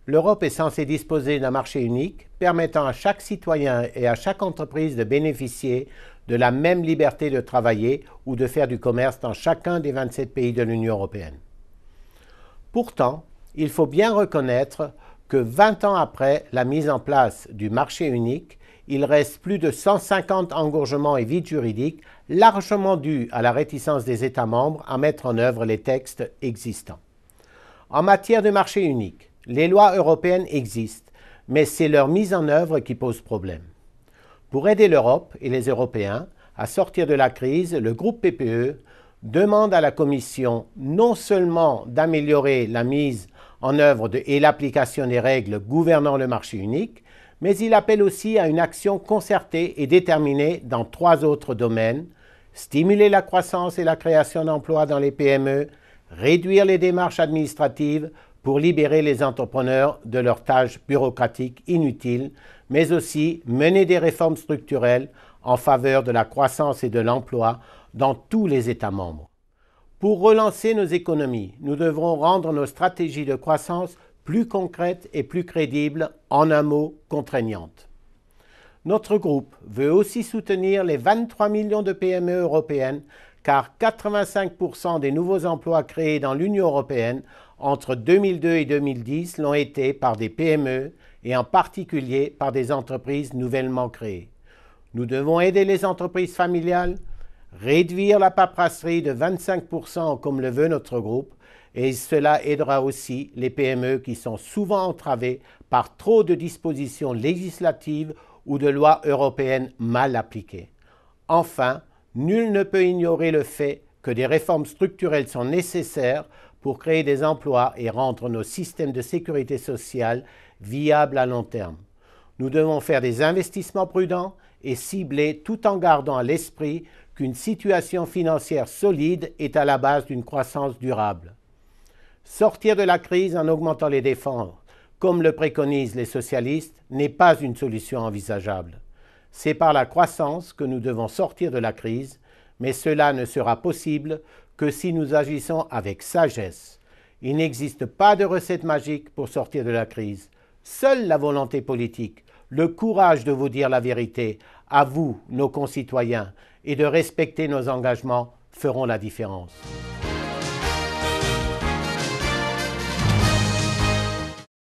L'Europe est censée disposer d'un marché unique permettant à chaque citoyen et à chaque entreprise de bénéficier de la même liberté de travailler ou de faire du commerce dans chacun des 27 pays de l'Union européenne. Pourtant, il faut bien reconnaître que 20 ans après la mise en place du marché unique, il reste plus de 150 engorgements et vides juridiques, largement dus à la réticence des États membres à mettre en œuvre les textes existants. En matière de marché unique, les lois européennes existent, mais c'est leur mise en œuvre qui pose problème. Pour aider l'Europe et les Européens à sortir de la crise, le groupe PPE demande à la Commission non seulement d'améliorer la mise en œuvre et l'application des règles gouvernant le marché unique, mais il appelle aussi à une action concertée et déterminée dans 3 autres domaines: stimuler la croissance et la création d'emplois dans les PME, réduire les démarches administratives pour libérer les entrepreneurs de leurs tâches bureaucratiques inutiles, mais aussi mener des réformes structurelles en faveur de la croissance et de l'emploi dans tous les États membres. Pour relancer nos économies, nous devrons rendre nos stratégies de croissance plus concrètes et plus crédibles, en un mot, contraignantes. Notre groupe veut aussi soutenir les 23 millions de PME européennes, car 85% des nouveaux emplois créés dans l'Union européenne entre 2002 et 2010 l'ont été par des PME et en particulier par des entreprises nouvellement créées. Nous devons aider les entreprises familiales, réduire la paperasserie de 25% comme le veut notre groupe, et cela aidera aussi les PME qui sont souvent entravées par trop de dispositions législatives ou de lois européennes mal appliquées. Enfin, nul ne peut ignorer le fait que des réformes structurelles sont nécessaires pour créer des emplois et rendre nos systèmes de sécurité sociale viables à long terme. Nous devons faire des investissements prudents et ciblés tout en gardant à l'esprit qu'une situation financière solide est à la base d'une croissance durable. Sortir de la crise en augmentant les dépenses, comme le préconisent les socialistes, n'est pas une solution envisageable. C'est par la croissance que nous devons sortir de la crise, mais cela ne sera possible que si nous agissons avec sagesse. Il n'existe pas de recette magique pour sortir de la crise. Seule la volonté politique, le courage de vous dire la vérité, à vous, nos concitoyens, et de respecter nos engagements feront la différence.